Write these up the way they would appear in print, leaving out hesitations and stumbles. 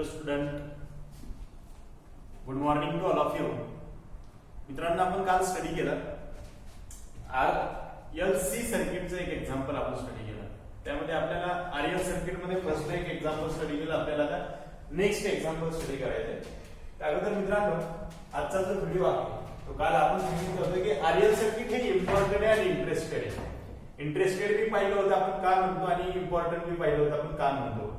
Hello student, good morning to all of you. मित्रांनो, आपण काल स्टडी केलं RLC सर्किटचं एक एक्झाम्पल आपण स्टडी केलं. त्यामध्ये आपल्याला RL सर्किट मध्ये फर्स्ट एक एक्झाम्पल स्टडी केलं. आपल्याला आता नेक्स्ट एक्झाम्पल स्टडी करायचंय. त्यानंतर मित्रांनो, आजचा जो व्हिडिओ आहे तो काल आपण सांगितलं होतं की RL सर्किट हे इम्पॉर्टंट आहे आणि इंटरेस्टेड आहे. इंटरेस्टेड बी पाहिलं होतं आपण का म्हणतो आणि इम्पॉर्टंट बी पाहिलं होतं आपण का म्हणतो.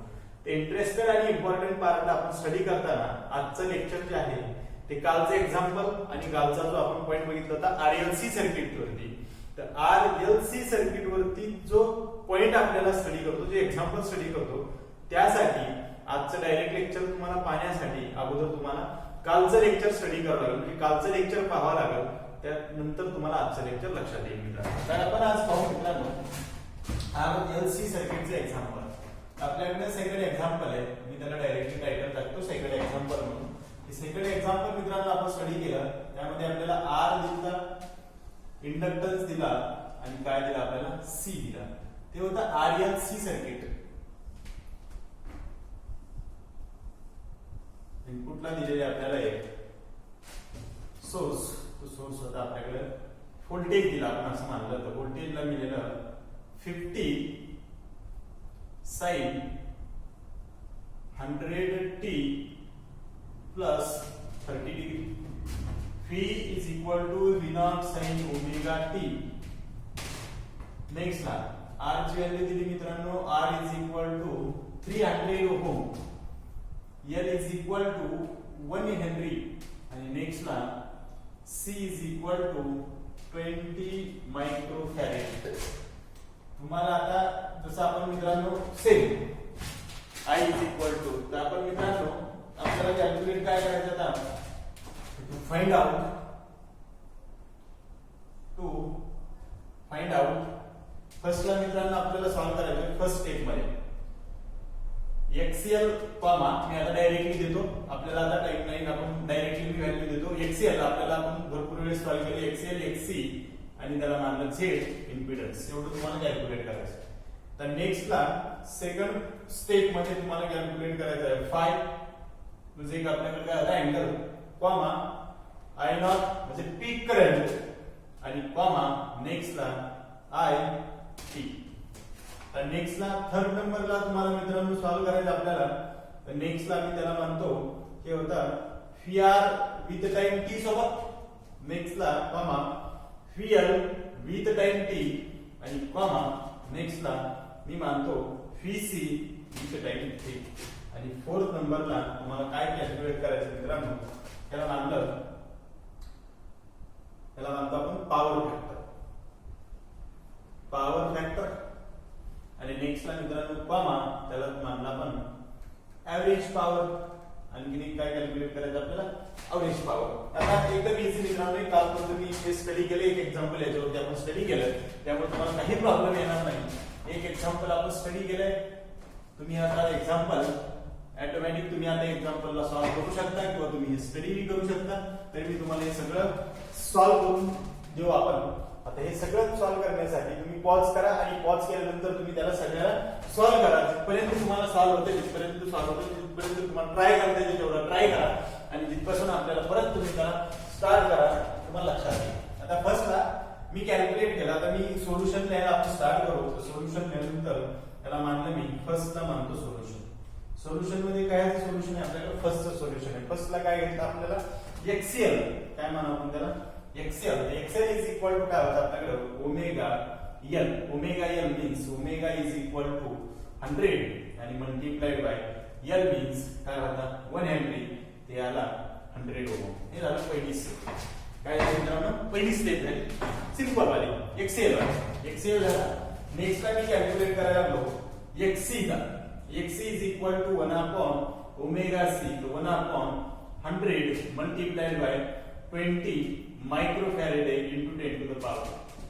ते इंटरेस्टेड आणि इम्पॉर्टंट पार्ट आपण स्टडी करताना आजचं लेक्चर जे आहे ते कालचं एक्झाम्पल आणि कालचा जो आपण पॉइंट बघितला होता RLC सर्किट वरती. तर RLC सर्किट वरती जो पॉइंट आपल्याला स्टडी करतो, जे एक्झाम्पल स्टडी करतो, त्यासाठी आजचं डायरेक्ट लेक्चर तुम्हाला पाहण्यासाठी अगोदर तुम्हाला कालचं लेक्चर स्टडी करावं लागेल. म्हणजे कालचं लेक्चर पाहावं लागेल, त्यानंतर तुम्हाला आजचं लेक्चर लक्षात येईल. मित्रांनो, तर आपण आज पाहू मित्रांनो RLC सर्किटचे एक्झाम्पल. आपल्याकडे सेकंड एक्झाम्पल आहे. मी त्याला डायरेक्टली टायटल टाकतो सेकंड एक्झाम्पल म्हणून. सेकंड एक्झाम्पल मित्रांनो आपण स्टडी केलं. त्यामध्ये आपल्याला R दिला, इंडक्टन्स दिला आणि काय दिला आपल्याला C दिला. ते होतं RLC सर्किट. इनपुटला दिलेले आपल्याला एक सोर्स, तो सोर्स होता आपल्याकडे. व्होल्टेज दिला, आपण असं मानलं तर व्होल्टेजला मिळालं 50 sin 100t plus 30 degree. V is equal to V0 sin omega t. Next ला R ची व्हॅल्यू दिली मित्रांनो. R is equal to 300 ohm. L is equal to 1 Henry. आणि नेक्स्ट ला C is equal to 20 microfarad. तुम्हाला आता जसं आपण मित्रांनो same I is equal to, तर आपण मित्रांनो आपल्याला कॅल्क्युलेट काय करायचं आता, फाइंड आउट फर्स्टला मित्रांनो आपल्याला सॉल्व करायचं फर्स्ट स्टेप मध्ये XCL कॉमा. मी आता डायरेक्टली देतो, आपल्याला आता टाइम नाही, आपण डायरेक्टली व्हॅल्यू देतो. XCL आपल्याला आपण भरपूर वेळेस सॉल्व केले. XCL XC आणि त्याला मानलं Z इम्पिडन्स. एवढं तुम्हाला कॅल्क्युलेट करायचं. तर नेक्स्टला सेकंड स्टेप मध्ये तुम्हाला कॅल्क्युलेट करायचं आहे फाय, म्हणजे एक आपल्याकडे काय आता अँगल कॉमा I0 म्हणजे पीक करंट आणि कॉमा नेक्स्टला IT. तर नेक्स्टला थर्ड नंबरला तुम्हाला मित्रांनो सॉल्व करायचं आपल्याला. तर नेक्स्टला मी त्याला म्हणतो की होता VR विथ टाइम t सोबत. नेक्स्टला comma VL with time t आणि कॉमा नेक्स्टला मी मानतो VC विथ टाइम t. आणि फोर्थ नंबरला तुम्हाला काय कॅल्क्युलेट करायचं मित्रांनो, त्याला मानतो आपण पॉवर फॅक्टर. आणि नेक्स्टला मित्रांनो कॉमा त्याला मानला आपण ऍव्हरेज पॉवर. आणखी काय कॅल्क्युलेट करायचं आपल्याला ऍव्हरेज पॉवर. आता एकदम इझी मित्रांनो, कालपर्यंत मी जे स्टडी केलं एक एक्झाम्पल याच्यावरती आपण स्टडी केलं, त्यामुळे तुम्हाला काही प्रॉब्लेम येणार नाही. एक एक्झाम्पल आपण स्टडी केलंय. तुम्ही आता एक्झाम्पल ऑटोमॅटिक तुम्ही आता एक्झाम्पलला सॉल्व करू शकता किंवा तुम्ही हे स्टडी भी करू शकता. तरी मी तुम्हाला हे सगळं सॉल्व करून देऊ. आपण आता हे सगळं सॉल्व करण्यासाठी तुम्ही पॉज करा आणि पॉज केल्यानंतर तुम्ही त्याला सगळ्याला सॉल्व करा. जिथपर्यंत तुम्हाला सॉल्व होते जिथपर्यंत सॉल्व होते तिथपर्यंत तुम्हाला ट्राय करता येईल तेवढा ट्राय करा. आणि जिथपासून आपल्याला परत तुम्ही त्याला स्टार्ट करा, तुम्हाला लक्षात येईल. आता फर्स्टला मी कॅल्क्युलेट केला. आता मी सोल्युशन लिहायला आपण स्टार्ट करू. सोल्युशन लिहिल्यानंतर त्याला मानलं मी फर्स्टला मानतो सोल्युशन. सोल्युशन मध्ये काय सोल्युशन आहे आपल्याकडे फर्स्ट सोल्युशन आहे. फर्स्टला काय घेतलं आपल्याला XCL. काय म्हणू आपण त्याला XCL इज इक्वल टू काय होतं आपल्याकडे omega L. Omega L means omega is equal to 100 आणि मल्टिप्लाइड बाय L मीन्स काय होता 1 हेनरी. ते आला 100 ओम. हे झालं पहिली स्टेप. काय झालं मित्रांनो, पहिली स्टेप झाली सिंपल वाली XCL झाला. नेक्स्टला मी कॅल्क्युलेट करायला लागलो XC चा. XC is equal to 1 upon omega C. 1 upon 100 multiplied by 20 microfarad into 10 to the power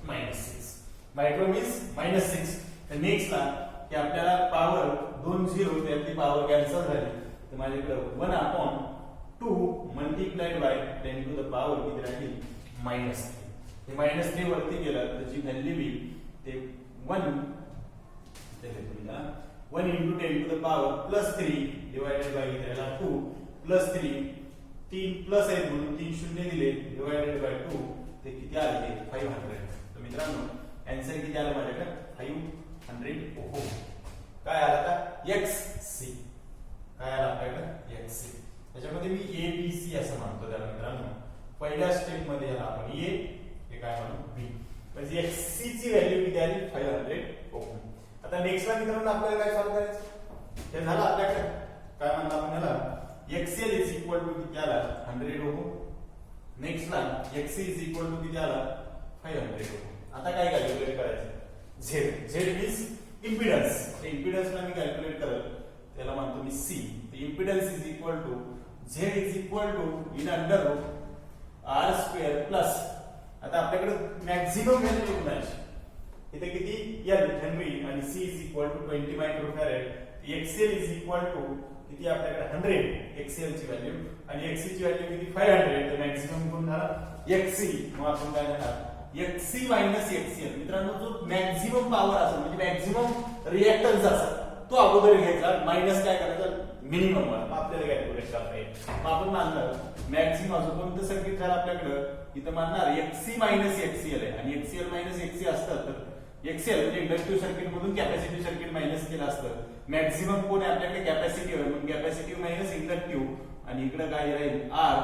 -6. Micro means -6. तर नेक्स्टला की आपल्याला पॉवर 2 0 त्यातली पॉवर कॅन्सल झाली. तर माझ्याकडे 1 upon 2 multiplied bye 10 to the power किती राहील -3. हे -3 वरती गेलं त्याची व्हॅल्यू बी ते 1 into 10 to the power plus 3 divided by याला 2 प्लस 3 3 प्लस आहे म्हणून 3 शून्य दिले डिवायडेड बाय 2 ते किती आले 500. तर मित्रांनो आन्सर किती आला माझ्याकडे 500 ओहम. काय आला आता XC. काय आला आपल्याकडे XC. त्याच्यामध्ये मी ABC असं म्हणतो त्याला मित्रांनो. पहिल्या स्टेप मध्ये याला आपण A हे काय म्हणू B. म्हणजे XC ची व्हॅल्यू किती आली 500 ओहम. आता नेक्स्ट ला मित्रांनो आपल्याला काय सॉल्व करायचं हे झालं आपल्याकडे. काय म्हणतो आपण याला XL इज इक्वल टू किती आला 100 ओहम. नेक्स्ट ला XC इज इक्वल टू किती आला 500 ओहम. आता काय कॅल्क्युलेट करायचं Z मीन्स इम्पिडन्स. इम्पिडन्स ला मी कॅल्क्युलेट करत त्याला म्हणतो मी C. Impedance is equal to Z is equal to in under root R square plus. आता आपल्याकडे मॅक्झिमम व्हॅल्यू कुणाची इथे किती L हेनरी आणि C is equal to 20 microfarad. XL is equal to किती आपल्याकडे 100 XL ची व्हॅल्यू आणि XC ची व्हॅल्यू किती 500. तर मॅक्झिमम कोण झाला XC. मग आपण काय करणार XC मायनस XL. मित्रांनो जो मॅक्झिमम पॉवर असेल म्हणजे मॅक्झिमम रिएक्टन्स असेल तो अगोदर घ्यायचा मायनस काय करायचं मिनिमम वर. मग आपल्याला कॅल्क्युलेट करता येईल. मग आपण मानणार मॅक्झिमम जो कोणतं सर्किट झालं आपल्याकडे इथं मानणार XC मायनस XL आहे आणि XL मायनस XC असतं. तर XL म्हणजे इंडक्टिव्ह सर्किट मधून कॅपॅसिटिव्ह सर्किट मायनस केलं असतं. मॅक्झिमम कोण आहे आपल्याकडे कॅपॅसिटिव्ह म्हणून कॅपॅसिटिव्ह मायनस इंडक्टिव्ह आणि इकडे काय राहील R.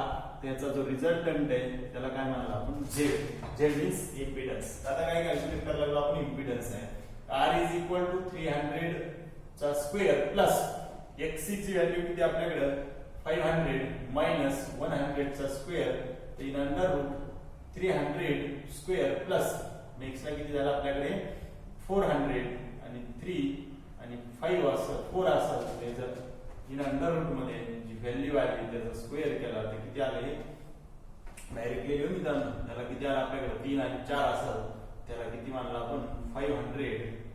त्याचा जो रिझल्टंट आहे त्याला काय म्हणलं आपण Z मीन्स इम्पिडन्स. आता काय कॅल्क्युलेट करायला लागलो आपण इम्पिडन्स आहे R इज इक्वल टू 300 चा स्क्वेअर प्लस XC ची व्हॅल्यू किती आपल्याकडे 500 मायनस 100 चा square in under root 300 square plus next ला किती झालं आपल्याकडे 400 आणि 3 आणि 5 असं 4 असं त्याचं इन अंडर रूट मध्ये जी व्हॅल्यू आली त्याचा स्क्वेअर केला तर किती आले डायरेक्टली लिहून मित्रांनो. त्याला किती आला आपल्याकडे 3 आणि 4 असं त्याला किती मानलं आपण 500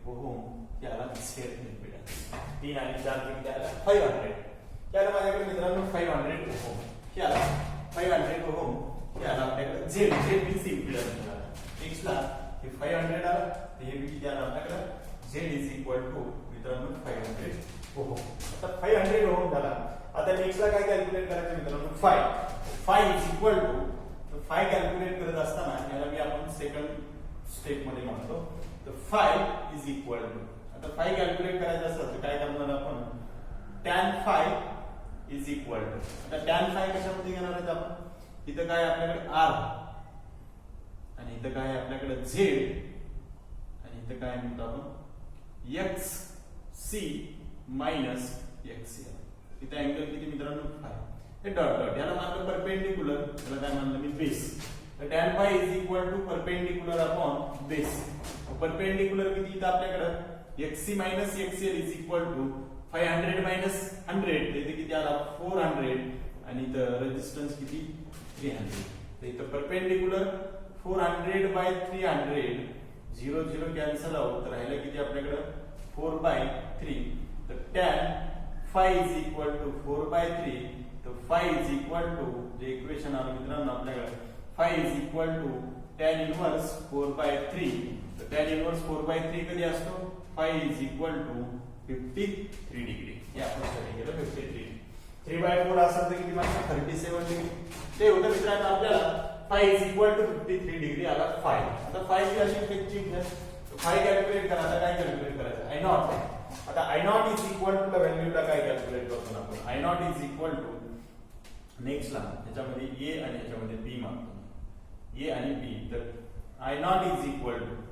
ओहम. त्याला Z इम्पिडन्स 3 आणि 4 किती आला 500. त्याला माझ्याकडे मित्रांनो 500 ओहम हे आला 500 ओहम हे आला आपल्याकडे Z मीन्स इम्पिडन्स. नेक्स्ट ला हे 500 आला तर हे किती आला आपल्याकडे Z इज इक्वल टू मित्रांनो 500 ओहम. आता 500 ओहम झाला. आता नेक्स्ट ला काय कॅल्क्युलेट करायचं मित्रांनो phi is equal to phi calculate करत असताना याला मी आपण सेकंड स्टेप मध्ये म्हणतो. तर फाय इज इक्वल टू आता फाय कॅल्क्युलेट करायचं असतं तर काय करणार आपण tan phi is equal to. आता tan फाय कशामध्ये घेणार आहेत आपण इथं काय आपल्याकडे R आणि इथं काय आपल्याकडे Z आणि इथं काय म्हणतो आपण XC मायनस XL. इथे अँगल किती मित्रांनो फाय. हे डॉट डॉट याला मानलं परपेंडिक्युलर याला काय मानलं मी बेस. तर tan phi is equal to perpendicular upon base. Perpendicular किती इथं आपल्याकडे XC minus XL is equal to 500 minus 100 इथे किती आला 400 आणि इथं रेजिस्टन्स किती 300. तर इथं परपेंडिक्युलर 400 बाय 300 0 0 कॅन्सल आउट तर राहिलं किती आपल्याकडे 4 बाय 3. तर tan phi is equal to 4 by 3. तर फाय इज इक्वल टू जे इक्वेशन आलं मित्रांनो आपल्याकडे phi is equal to tan inverse 4 by 3. तर tan इनवर्स 4 बाय 3 कधी असतो phi is equal to 53 degree. हे आपण स्टडी केलं 53. 3 बाय 4 असेल तर किती मार्क 37 डिग्री. ते होतं मित्रांनो आपल्याला phi is equal to 53 degree आला फाय. आता फाय ची अशी इफेक्टिव्ह फाय कॅल्क्युलेट करा. आता काय कॅल्क्युलेट करायचं I नॉट. आता I not is equal to the व्हॅल्यूला काय कॅल्क्युलेट करतो आपण I not is equal to next ला याच्यामध्ये A आणि याच्यामध्ये B मागतो A आणि B. तर I not is equal to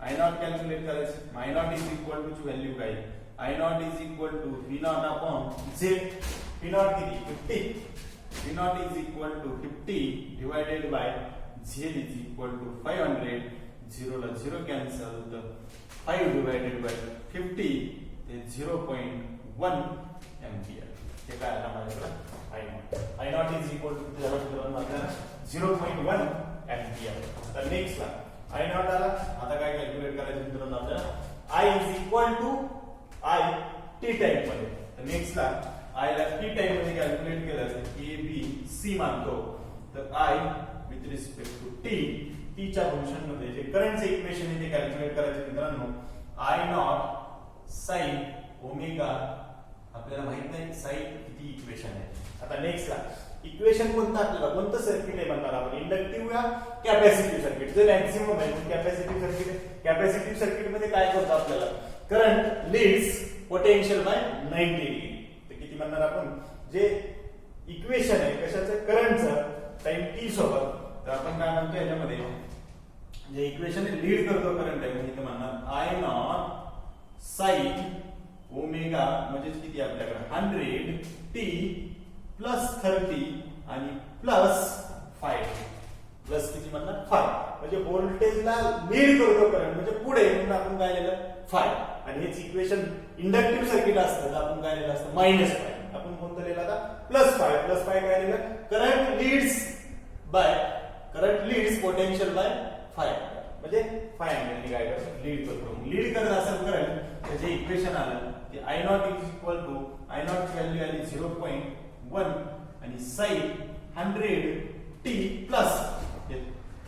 I not calculate करायचं. I not is equal to ची व्हॅल्यू काय I not is equal to V not upon Z. V not किती 50. V not is equal to 50 divided by Z is equal to 500. 0 ला 0 cancel तर 5 divided by 50 ते 0.1 ampere. हे काय आला माझ्याकडे I not is equal to त्याला मित्रांनो आपल्याला 0.1 एम्पियर. तर नेक्स्ट ला I नॉट आला. आता काय कॅल्क्युलेट करायचं मित्रांनो आपल्याला I is equal to I T time मध्ये. तर नेक्स्ट ला I ला टी टाइम मध्ये कॅल्क्युलेट केलं तर A B C मानतो. तर I with respect to T च्या फंक्शन मध्ये जे करंटचे इक्वेशन आहे ते कॅल्क्युलेट करायचे मित्रांनो I नॉट साइन ओमेगा आपल्याला माहित नाही साईन किती इक्वेशन आहे. आता नेक्स्ट ला इक्वेशन कोणतं आपल्याला कोणतं सर्किट आहे म्हणणार आपण इंडक्टिव्ह या कॅपॅसिटिव्ह सर्किट. जे मॅक्सिमम आहे कॅपॅसिटिव्ह सर्किट आहे. कॅपॅसिटिव्ह सर्किट मध्ये काय करतो आपल्याला current leads potential by 90 degree. तर किती म्हणणार आपण जे इक्वेशन आहे कशाचं करंटचं टाइम t सोबत. तर आपण काय म्हणतो याच्यामध्ये जे इक्वेशन लीड करतो करंट आहे म्हणजे म्हणणार आय नॉट साइन ओमेगा म्हणजे किती आपल्याकडे 100t प्लस 30 आणि प्लस 5 प्लस किती म्हणणार 5 म्हणजे व्होल्टेजला लीड करतो करंट म्हणजे पुढे म्हणून आपण काय लिहिलं 5 आणि हेच इक्वेशन इंडक्टिव्ह सर्किट असतं तर आपण काय लिहिलं असतं -5. आपण कोणतं लिहिलं आता +5 +5 काय लिहिलं करंट लीड्स पोटेन्शियल बाय 5 म्हणजे 5 अँगलने काय करतो लीड करतो. लीड करत असेल करंट त्याचे इक्वेशन आलं की I naught is equal to I naught value आली 0.1 आणि sin 100t प्लस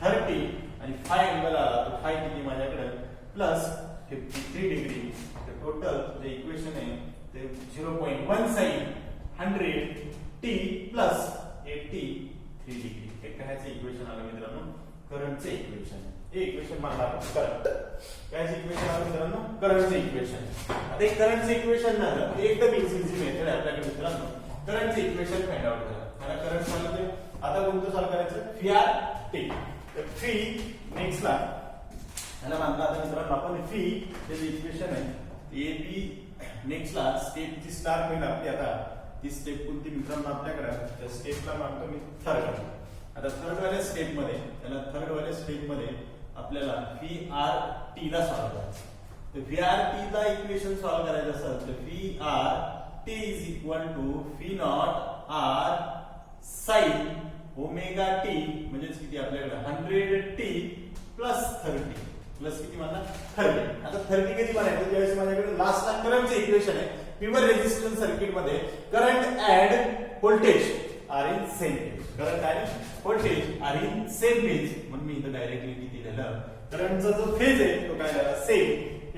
30 आणि 5 अँगल आला तर 5 किती माझ्याकडे प्लस 53 डिग्री. तर टोटल जे इक्वेशन आहे ते 0.1 sin 100t प्लस 83 डिग्री. हे कायचं इक्वेशन आलं मित्रांनो करंटचे इक्वेशन. हे इक्वेशन मानला करंट कायचं इक्वेशन आलं मित्रांनो करंटचे इक्वेशन. आता एक करंटचे इक्वेशन झालं ते एकदम इझी मेथड आहे आपल्याकडे मित्रांनो करंटचे इक्वेशन फाइंड आउट करा. मला करंट सांगितले आता कोणतं सॉल्व करायचं फी आर टी. तर फी नेक्स्ट ला याला मानला आता मित्रांनो आपण फी जे इक्वेशन आहे ए बी नेक्स्ट ला स्टेप ची स्टार्ट होईल आपली. आता ती स्टेप कोणती मित्रांनो आपल्याकडे त्या स्टेपला मानतो मी थर्ड. आता थर्ड वाल्या स्टेप मध्ये त्याला थर्ड वाल्या स्टेप मध्ये आपल्याला व्ही आर टी ला सॉल्व करायचं. तर व्ही आर टी ला इक्वेशन सॉल्व करायचं असेल तर V R T is equal to V not R sine omega T म्हणजेच किती आपल्याकडे 100t प्लस 30 प्लस किती म्हणणार 30. आता 30 कधी बनायचं ज्यावेळेस माझ्याकडे लास्टला करंटचे इक्वेशन आहे प्युअर रेजिस्टन्स सर्किट मध्ये current and voltage are in same phase. Current आणि voltage are in same phase म्हणून मी इथं डायरेक्टली किती लिहिलं करंटचा जो फेज आहे तो काय झाला सेम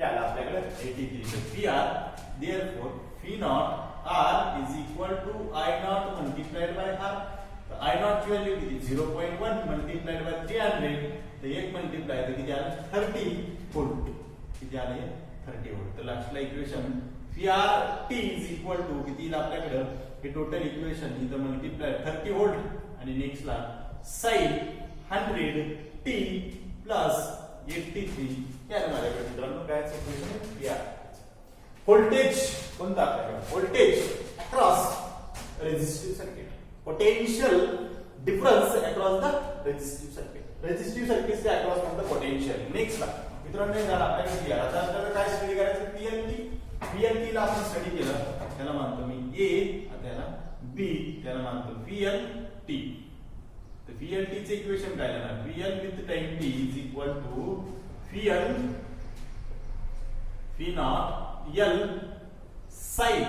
याला आपल्याकडे 83. P R therefore P not R is equal to I not multiplied by R. I not ची व्हॅल्यू किती 0.1 मल्टीप्लाइड बाय 300 तर एक मल्टीप्लाय तर किती आलं 30 व्होल्ट. किती आले 30 व्होल्ट. तर लास्टला equation P R T is equal to किती आपल्याकडे हे टोटल इक्वेशन इथं मल्टीप्लाय 30 व्होल्ट आणि नेक्स्ट ला साइन 100t प्लस 83 या माझ्याकडे मित्रांनो काय इक्वेशन आहे पी आर. व्होल्टेज कोणता आपल्याकडे voltage across resistive circuit potential difference across the resistive circuit. Resistive circuit चे अक्रॉस कोणतं पोटेंशियल. नेक्स्ट ला मित्रांनो हे झालं आपल्याकडे क्लियर. आता आपल्याला काय स्टडी करायचं पीएलटी. पीएलटी ला आपण स्टडी केलं त्याला मानतो मी ए त्याला बी त्याला मानतो पीएलटी. तर पीएलटी चे इक्वेशन काय येणार PL with time T is equal to PL P not L sine.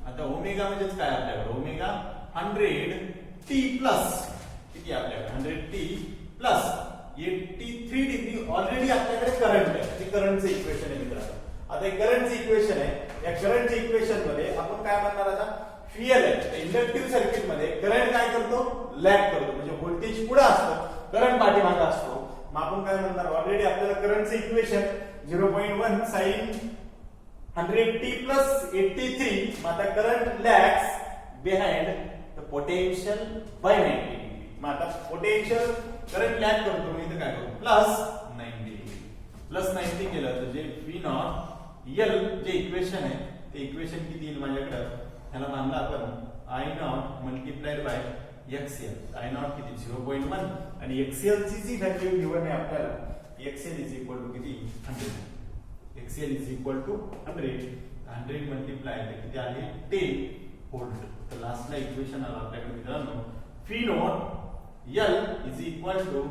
आता ओमेगा म्हणजेच काय आपल्याकडे ओमेगा 100t प्लस किती आपल्याकडे 100t प्लस 83 डिग्री ऑलरेडी आपल्याकडे करंट आहे. ते करंटचे इक्वेशन आहे मित्रांनो. आता हे करंटचे इक्वेशन आहे. या करंटच्या इक्वेशन मध्ये आपण काय म्हणणार आता फीएल आहे. इंडक्टिव्ह सर्किट मध्ये करंट काय करतो लॅग करतो म्हणजे व्होल्टेज पुढे असतो करंट पाठीमागे असतो. मग आपण काय म्हणणार ऑलरेडी आपल्याला करंटचे इक्वेशन 0.1 sin 100t प्लस 83. मग आता current lags behind the potential by 90 degree. मग आता पोटेंशियल करंट लॅग करतो मी इथे काय करतो प्लस 90 डिग्री. प्लस 90 केलं तर जे V not L J equation आहे ते इक्वेशन किती येईल माझ्याकडे ह्याला मानलं आपण I not multiplied bye XL. I not किती 0.1 आणि एक्सएल ची जी व्हॅल्यू गिवन आहे आपल्याला एक्सएल इज इक्वल टू किती 100. XL is equal to 100 multiply किती आले 10 व्होल्ट. तर लास्टला इक्वेशन आलं आपल्याकडे मित्रांनो V not L is equal to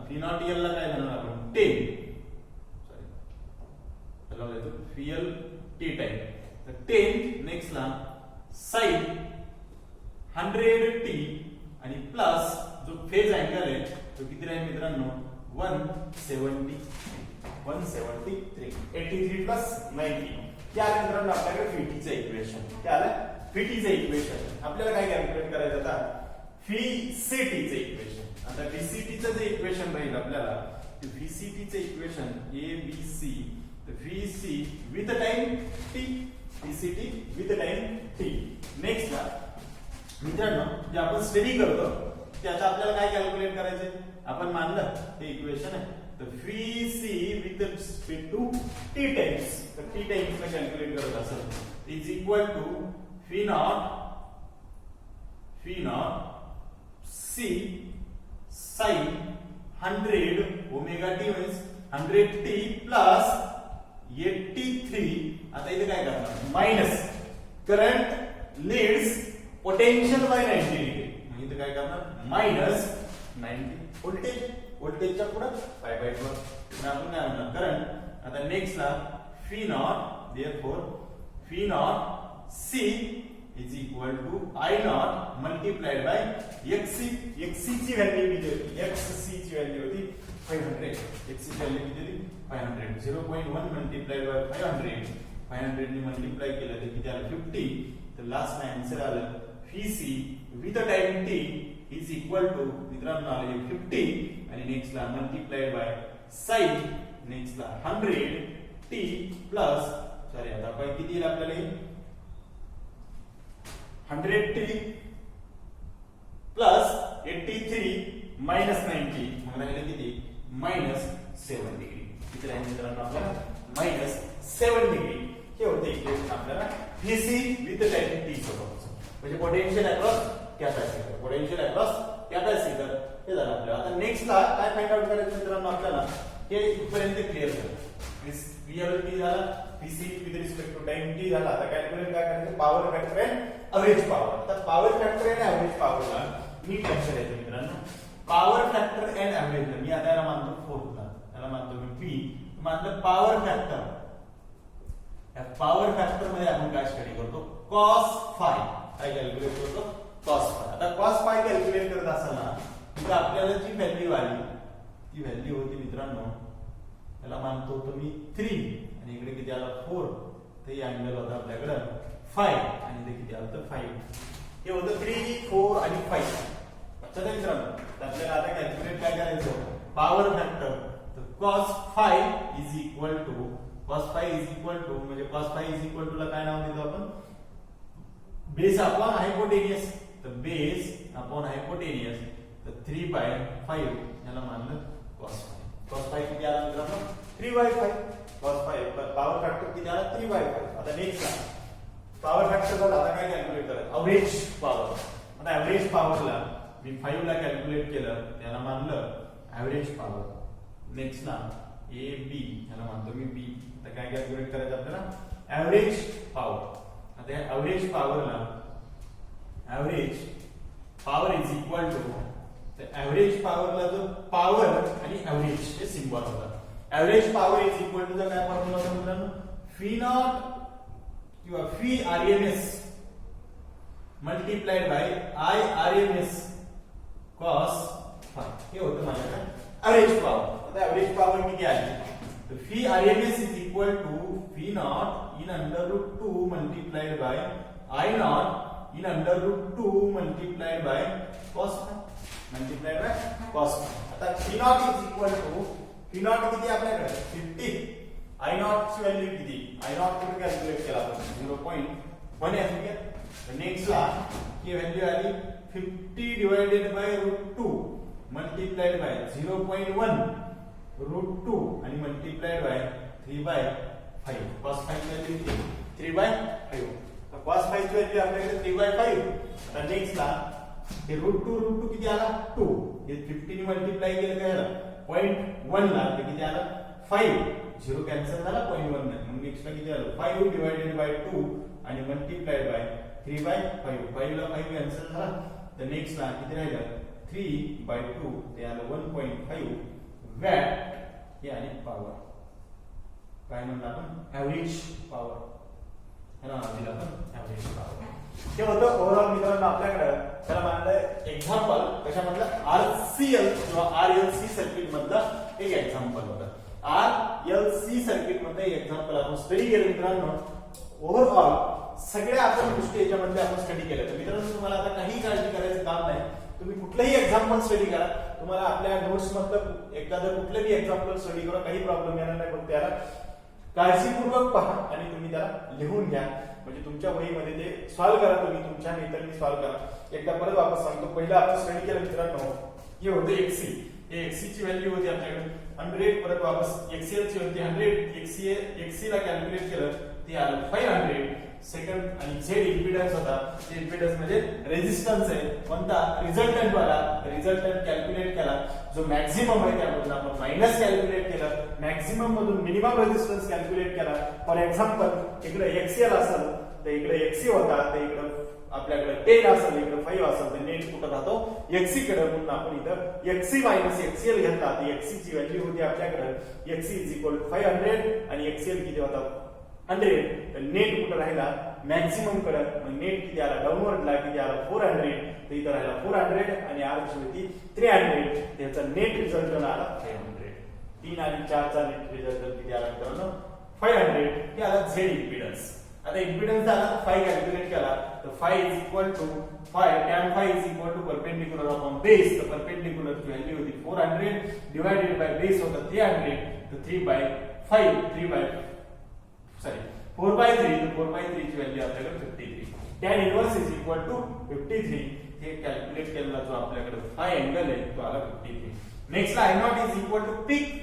V not L ला काय म्हणणार आपण 10 त्याला लिहायचं व्हीएल टी टाइम. तर 10 नेक्स्ट ला साइन 100t आणि प्लस जो फेज अँगल आहे तो किती राहील मित्रांनो 173 83 प्लस 90. त्या मित्रांनो आपल्याकडे VT चं इक्वेशन काय आलं VT चे इक्वेशन आपल्याला काय कॅल्क्युलेट करायचं आता VCT चे इक्वेशन. आता VCT चे जे इक्वेशन राहील आपल्याला VCT चे equation ABC VC with time t VCT with time t. Next ला मित्रांनो जे आपण स्टडी करतो त्याचा आपल्याला काय कॅल्क्युलेट करायचंय आपण मानलं हे इक्वेशन आहे तर VC with respect to t times तर t टाइम्स ला कॅल्क्युलेट करत असेल इज इक्वल टू V नॉट C sin 100 omega t means 100t plus 83. आता इथे काय करणार minus current leads potential by 90 degree. इथे काय करणार मायनस 90 व्होल्टेजच्या पुढे पाय बाय वर आपण काय म्हणणार करंट. आता नेक्स्ट ला V नॉट देयरफॉर V नॉट C is equal to I naught multiplied by XC. XC ची व्हॅल्यू किती होती XC ची व्हॅल्यू होती 500. XC ची व्हॅल्यू किती होती 500. 0.1 multiplied by 500 500 ने मल्टिप्लाय केलं तर किती आलं 50. तर लास्ट ला आन्सर आलं VC with time t is equal to मित्रांनो आले 50 आणि नेक्स्ट ला मल्टिप्लाइड बाय sin नेक्स्ट ला 100t प्लस सॉरी आता काय किती येईल आपल्याला 100t प्लस 83 मायनस 90 मग राहिले किती मायनस 7 डिग्री. किती राहिले मित्रांनो आपल्याला मायनस 7 डिग्री. हे होते इक्वेशन आपल्याला VC विथ टाइम t सोबत म्हणजे पोटेन्शियल अक्रॉस कॅपॅसिटर हे झालं आपल्याला. आता नेक्स्ट ला काय फाइंड आउट करायचं मित्रांनो आपल्याला हे इथपर्यंत क्लिअर झालं. रिअलिटी झाला VC with respect to time t झाला. आता कॅल्क्युलेट काय करायचं power factor and average power. तर पॉवर फॅक्टर अँड एव्हरेज पॉवरला मी लक्षात द्यायचं मित्रांनो पॉवर फॅक्टर अँड एव्हरेज मी आता याला मानतो 4 ला याला मानतो मी P मानलं पॉवर फॅक्टर. या पॉवर फॅक्टर मध्ये आपण काय स्टडी करतो cos phi काय कॅल्क्युलेट करतो cos phi. आता cos phi कॅल्क्युलेट करत असताना तिथे आपल्याला जी व्हॅल्यू आली ती व्हॅल्यू होती मित्रांनो याला मानतो होतो मी 3 आणि इकडे किती आला 4 तर हे अँगल होता आपल्याकडे 5 आणि इथे किती आलं तर 5. हे होतं 3 4 आणि 5. लक्षात आहे मित्रांनो. तर आपल्याला आता कॅल्क्युलेट काय करायचं पॉवर फॅक्टर. तर cos phi is equal to म्हणजे cos phi is equal to ला काय नाव देतो आपण बेस अपॉन हायपोटेनियस. तर बेस अपॉन हायपोटेनियस तर 3/5 याला मानलं cos phi. cos phi किती आला मित्रांनो 3/5. cos phi पॉवर फॅक्टर किती आला 3/5. आता नेक्स्ट ला पॉवर फॅक्टर झाला. आता काय कॅल्क्युलेट करायचं एव्हरेज पॉवर. आता एव्हरेज पॉवरला मी 5 ला कॅल्क्युलेट केलं त्याला मानलं एव्हरेज पॉवर. नेक्स्ट ला AB याला मानतो मी B. आता काय कॅल्क्युलेट करायचं आपल्याला एव्हरेज पॉवर. आता या एव्हरेज पॉवरला average power is equal to तर एव्हरेज पॉवरला जो पॉवर आणि एव्हरेज हे सिम्बॉल होता. Average power is equal to काय फॉर्म्युला होता मित्रांनो V नॉट किंवा V RMS multiplied by I RMS cos phi. हे होतं माझ्याकडे एव्हरेज पॉवर. आता एव्हरेज पॉवर किती आली तर V RMS is equal to V not in √2 multiplied by I not in √2 multiplied by cos phi multiplied by cos phi. आता V not is equal to V not किती आपल्याकडे 50. I not ची value किती I not कुठे calculate केला आपण 0.1 आहे. Next ला ही व्हॅल्यू आली 50 डिवाइडेड बाय √2 मल्टिप्लाइड बाय 0.1 √2 आणि मल्टिप्लाइड बाय 3/5. cos phi ची व्हॅल्यू किती 3/5. तर cos phi ची व्हॅल्यू आपल्याकडे 3/5. आता नेक्स्ट ला हे √2 किती आला 2 हे 50 ने मल्टिप्लाय केलं काय आलं 0.1 ला ते किती आलं 5. 0 कॅन्सल झाला 0.1 नाही मग नेक्स्ट ला किती आलं 5 डिवाइडेड बाय 2 आणि मल्टिप्लाइड बाय 3/5. 5 ला 5 कॅन्सल झाला तर नेक्स्ट ला किती राहिलं 3/2 ते आलं 1.5 वॅट हे आणि पॉवर काय म्हणलं आपण एव्हरेज पॉवर ह्याला नाव दिलं आपण एव्हरेज पॉवर. हे होतं ओव्हरऑल मित्रांनो आपल्याकडे त्याला म्हणलं एक्झाम्पल कशा म्हटलं RCL किंवा RLC सर्किट मधलं एक एक्झाम्पल होतं. RLC सर्किट मध्ये एक्झाम्पल आपण स्टडी केलं मित्रांनो. ओव्हरऑल सगळ्या आपण गोष्टी याच्यामध्ये आपण स्टडी केल्या. तर मित्रांनो तुम्हाला आता काही काळजी करायचं काम नाही. तुम्ही कुठलंही एक्झाम्पल स्टडी करा, तुम्हाला आपल्या नोट्स मधलं एखादं कुठलंही एक्झाम्पल स्टडी करा, काही प्रॉब्लेम येणार नाही. पण त्याला काळजीपूर्वक पहा आणि तुम्ही त्याला लिहून घ्या. म्हणजे तुमच्या वहीमध्ये ते सॉल्व्ह करा, तुम्ही तुमच्या मेथडने सॉल्व्ह करा. एकदा परत वापस सांगतो, पहिला आपण स्टडी केलं मित्रांनो, हे होते XC. हे XC ची व्हॅल्यू होती आपल्याकडे 100. परत वापस XL ची होती 100. XC ला कॅल्क्युलेट केलं ते आलं 500. सेकंड आणि Z इम्पिडन्स होता. ते इम्पिडन्स म्हणजे रेझिस्टन्स आहे कोणता, रिझल्टंट वाला. रिझल्टंट कॅल्क्युलेट केला, जो मॅक्झिमम आहे त्यामधून आपण मायनस कॅल्क्युलेट केलं. मॅक्झिमम मधून मिनिमम रेझिस्टन्स कॅल्क्युलेट केला. फॉर एक्झाम्पल इकडे XL असेल तर इकडे XC होता, तर इकडे आपल्याकडे 10 असेल, इकडे 5 असेल, तर नेट कुठं राहतो XC कडे. म्हणून आपण इथं XC मायनस XL घेतला. तर XC ची व्हॅल्यू होती आपल्याकडे XC इज इक्वल टू 500 आणि XL किती होता 100. तर नेट कुठं राहिला मॅक्झिमम कडे. मग नेट किती आला डाऊनवर्डला, किती आला 400. तर इथं राहिला 400 आणि R ची होती 300. त्याचा नेट रिझल्ट आला 500. 3 आणि 4 चा नेट रिझल्ट किती आला मित्रांनो 500. हे आला Z इम्पिडन्स. आता इम्पिडन्स आला 5 कॅल्क्युलेट केला, तर 5 is equal to 5 tan 5 is equal to perpendicular upon base. तर परपेंडिक्युलर ची व्हॅल्यू होती 400 डिवाइडेड बाय बेस होता 300. तर 4 by 3. तर 4/3 ची व्हॅल्यू आपल्याकडे 53. tan inverse is equal to 53. हे कॅल्क्युलेट केलेला जो आपल्याकडे फाय अँगल आहे तो आला 53. नेक्स्ट ला I0 is equal to peak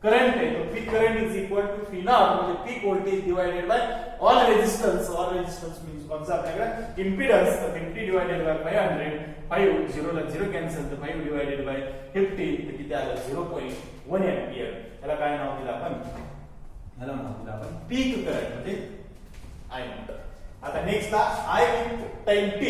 current आहे. तो peak current is equal to V0 म्हणजे peak voltage divided by all resistance. All resistance means कोणता आपल्याकडे इम्पिडन्स. तर 50 डिवाइडेड बाय 500. 5 0 ला 0 कॅन्सल, तर 5 डिवाइडेड बाय 50 तर किती आलं 0.1 एंपियर. त्याला काय नाव दिलं आपण, ह्याला नाव दिलं आपण पीक करंट म्हणजे I0. आता नेक्स्ट ला I विथ टाइम t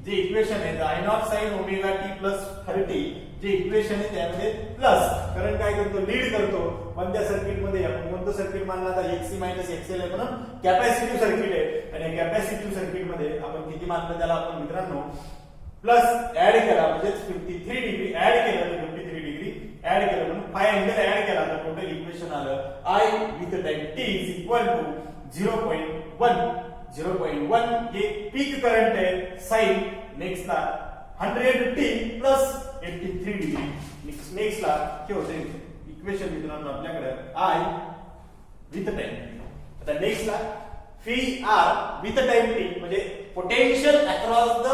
जे इक्वेशन आहे I0 sin omega t plus 30 जे इक्वेशन आहे त्यामध्ये प्लस करंट काय करतो लीड करतो. पण त्या सर्किट मध्ये आपण कोणतं सर्किट मानलं आता XC मायनस XL आहे म्हणून कॅपॅसिटिव्ह सर्किट आहे. आणि कॅपॅसिटिव्ह सर्किट मध्ये आपण किती मानलं त्याला आपण मित्रांनो प्लस ऍड केला म्हणजे 53 डिग्री ऍड केलं तर 53 डिग्री ऍड केलं म्हणून 5 अँगल ऍड केला तर टोटल इक्वेशन आलं I with time t is equal to 0.1 हे पीक करंट आहे साइन. नेक्स्ट ला 100t प्लस 83 डिग्री. नेक्स्ट ला काय होते इक्वेशन मित्रांनो आपल्याकडे I विथ टाइम. आता नेक्स्ट ला VR विथ टाइम t म्हणजे potential across the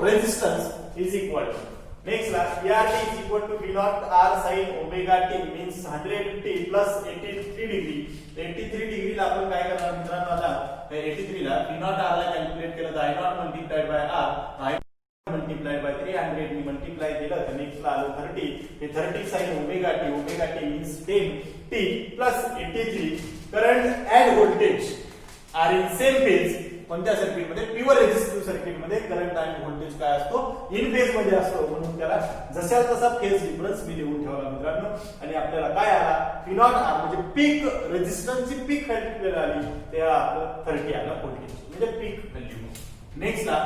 resistance is equal to. Next ला VRT is equal to V0 R sin omega t means 100t plus 83 degree. 83 degree ला आपण काय करणार मित्रांनो आता 83 ला V0 R ला कॅल्क्युलेट केलं तर I0 multiplied bye R multiplied by 300 नी मल्टिप्लाय केलं तर नेक्स्ट ला आलं 30. हे 30 sin omega t means 10t plus 83. Current and voltage are in same phase. कोणत्या सर्किट मध्ये प्युअर रेझिस्टिव्ह सर्किट मध्ये करंट आणि व्होल्टेज काय असतो इन फेज मध्ये असतो. म्हणून त्याला जसा तसा फेज डिफरन्स मी लिहून ठेवला मित्रांनो. आणि आपल्याला काय आला V0 R म्हणजे पीक रेझिस्टन्सची पीक व्हॅल्यू आली ते आपलं 30 आला व्होल्टेज म्हणजे पीक व्हॅल्यू. नेक्स्ट ला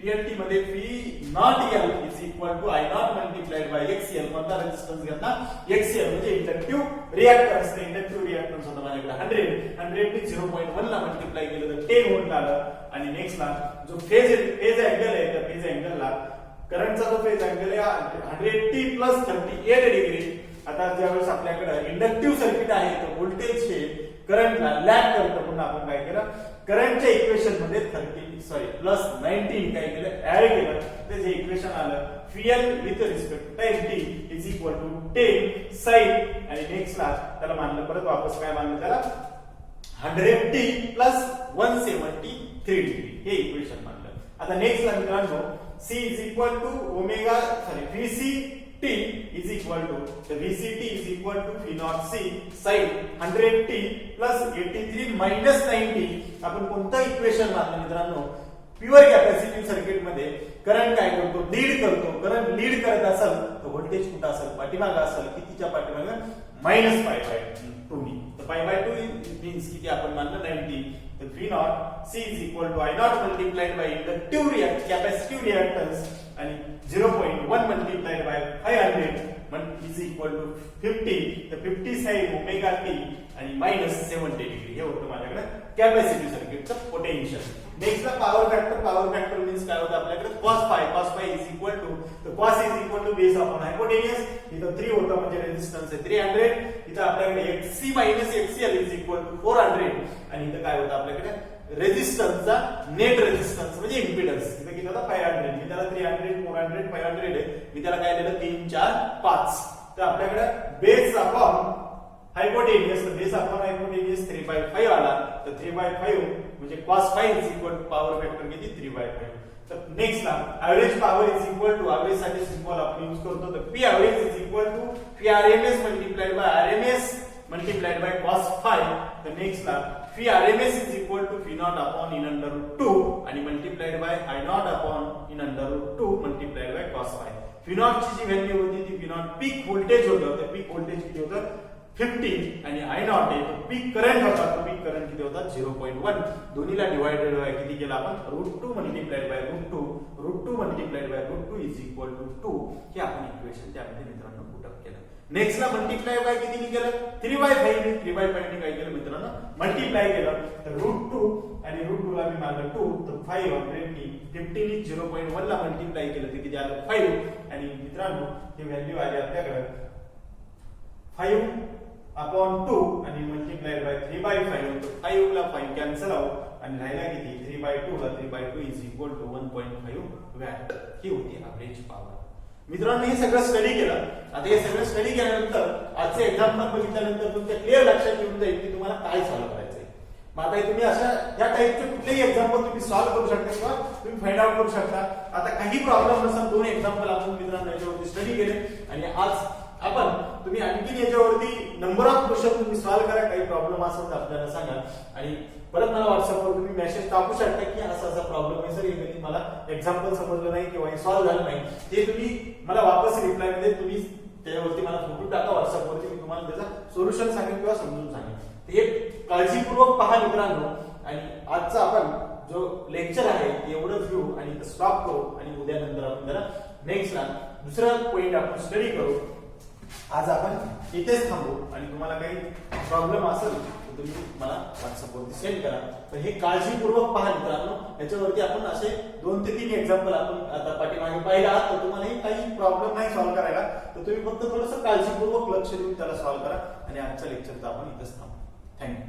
VLT मध्ये V0L is equal to I0 multiplied by XL. कोणता रेझिस्टन्स घेतला XL म्हणजे इंडक्टिव्ह रिऍक्टन्स. इंडक्टिव्ह रिऍक्टन्स होता माझ्याकडे 100 नी 0.1 ला मल्टिप्लाय केलं तर 10 व्होल्ट आलं. आणि नेक्स्ट ला जो फेज अँगल आहे त्या फेज अँगलला करंटचा जो फेज अँगल आहे 100t प्लस 38 डिग्री. आता ज्यावेळेस आपल्याकडे इंडक्टिव्ह सर्किट आहे तर व्होल्टेज हे करंटला लॅग करतं. म्हणून आपण काय केलं करंटच्या इक्वेशन मध्ये प्लस 19 काय केलं ऍड केलं. त्याचे इक्वेशन आलं VL with respect to time t is equal to 10 sin. आणि नेक्स्ट ला त्याला मानलं परत वापस काय मानलं त्याला 100t प्लस 173 डिग्री हे इक्वेशन मानलं. आता नेक्स्ट ला मित्रांनो C is equal to VCT is equal to VCT is equal to V0C sin 100t plus 83 minus 90. आपण कोणतं इक्वेशन मानलं मित्रांनो प्युअर कॅपॅसिटिव्ह सर्किट मध्ये करंट काय करतो लीड करतो. करंट लीड करत असेल तर व्होल्टेज कुठं असेल पाठीमागे असेल. कितीच्या पाठीमागे -π/2 नी. तर π/2 मीन्स किती आपण मानलं 90. तर V0C is equal to I0 multiplied by inductive capacitive reactance आणि 0.1 multiplied by 500 is equal to 50. तर 50 sin ओमेगा t आणि -70 डिग्री हे होतं माझ्याकडे कॅपॅसिटी सर्किटचं पोटेन्शियल. नेक्स्टला पॉवर फॅक्टर मीन्स काय होतं आपल्याकडे cos phi is equal to, तर cos is equal to base upon hypotenuse. इथं 3 होतं म्हणजे रेझिस्टन्स आहे 300. इथं आपल्याकडे XC minus XCL is equal to 400 आणि इथं काय होतं आपल्याकडे रेझिस्टन्सचा नेट रेझिस्टन्स म्हणजे इम्पिडन्स. इथं किती होता 500. मी त्याला 300 400 500 आहे, मी त्याला काय दिलं 3 4 5. तर आपल्याकडे base upon hypotenuse, base upon hypotenuse 3/5 आला. तर 3/5 म्हणजे cos phi is equal to power factor किती 3/5. तर नेक्स्ट ला average power is equal to, average साठी सिंबल आपण यूज करतो, तर P एव्हरेज is equal to P RMS multiplied by RMS multiplied by cos phi. तर नेक्स्ट ला P RMS is equal to P not upon in under root 2 आणि multiplied by I not upon in under root 2 multiplied by cos phi. P not ची जी value होती ती P not peak voltage होतं, तर पीक voltage किती होतं 50 आणि I नॉट आहे तो पीक करंट होता, तो पीक करंट किती होता 0.1. दोन्हीला डिवाइडेड बाय किती केला आपण root 2 multiplied by root 2 multiplied by root 2 is equal to 2. हे आपण इक्वेशन त्यामध्ये मित्रांनो पुट अप केलं. नेक्स्ट ला मल्टिप्लाय बाय किती केलं 3/5 ने 3/5 ने काय केलं मित्रांनो मल्टिप्लाय केलं. तर रूट 2 आणि रूट 2 ला मी मारलं 2, तर 5 50 ने 0.1 ला मल्टिप्लाय केलं तर किती आलं 5 आणि मित्रांनो ही व्हॅल्यू आली आपल्याकडे 5 अपॉन 2 आणि मल्टिप्लाइड बाय 3/5. 5 ला 5 कॅन्सल आउट आणि राहिला किती 3/2 ला 3/2 इज इक्वल टू 1.5 वॅट. ही होती एव्हरेज पॉवर. मित्रांनो हे सगळं स्टडी केलं. आता हे सगळं स्टडी केल्यानंतर आजचे एक्झाम्पल बघितल्यानंतर तुमच्या क्लिअर लक्षात येऊन जाईल की तुम्हाला काय सॉल्व्ह करायचंय. मग आता तुम्ही अशा या टाइपचे कुठलेही एक्झाम्पल तुम्ही सॉल्व्ह करू शकता किंवा तुम्ही फाइंड आउट करू शकता. आता काही प्रॉब्लेम नसेल 2 एक्झाम्पल आपण मित्रांनो याच्यावरती स्टडी केले आणि आज आपण तुम्ही आणखी याच्यावरती नंबर ऑफ क्वेश्चन तुम्ही सॉल्व्ह करा. काही प्रॉब्लेम असेल तर आपल्याला सांगा आणि परत मला व्हॉट्सअपवर तुम्ही मेसेज टाकू शकता की असा प्रॉब्लेम आहे सर, हे मला एक्झाम्पल समजलं नाही किंवा हे सॉल्व्ह झालं नाही, ते तुम्ही मला वापस रिप्लाय मध्ये तुम्ही त्याच्यावरती मला फोटो टाका व्हॉट्सअपवरती, मी तुम्हाला त्याचा सोल्युशन सांगेन किंवा समजून सांगेन. हे काळजीपूर्वक पहा मित्रांनो आणि आजचा आपण जो लेक्चर आहे एवढंच घेऊ आणि स्टॉप करू आणि उद्या नंतर आपण जरा नेक्स्टला दुसरा पॉइंट आपण स्टडी करू. आज आपण इथेच थांबू आणि तुम्हाला काही प्रॉब्लेम असेल तर तुम्ही मला व्हॉट्सअपवरती सेंड करा. तर हे काळजीपूर्वक पहा मित्रांनो. याच्यावरती आपण असे 2 ते 3 एक्झाम्पल आपण आता पाठीमागे पाहिला आहात, तर तुम्हाला काही प्रॉब्लेम नाही सॉल्व्ह करायला, तर तुम्ही फक्त थोडंसं काळजीपूर्वक लक्ष देऊन त्याला सॉल्व्ह करा आणि आजच्या लेक्चरचा आपण इथेच थांबू. थँक्यू.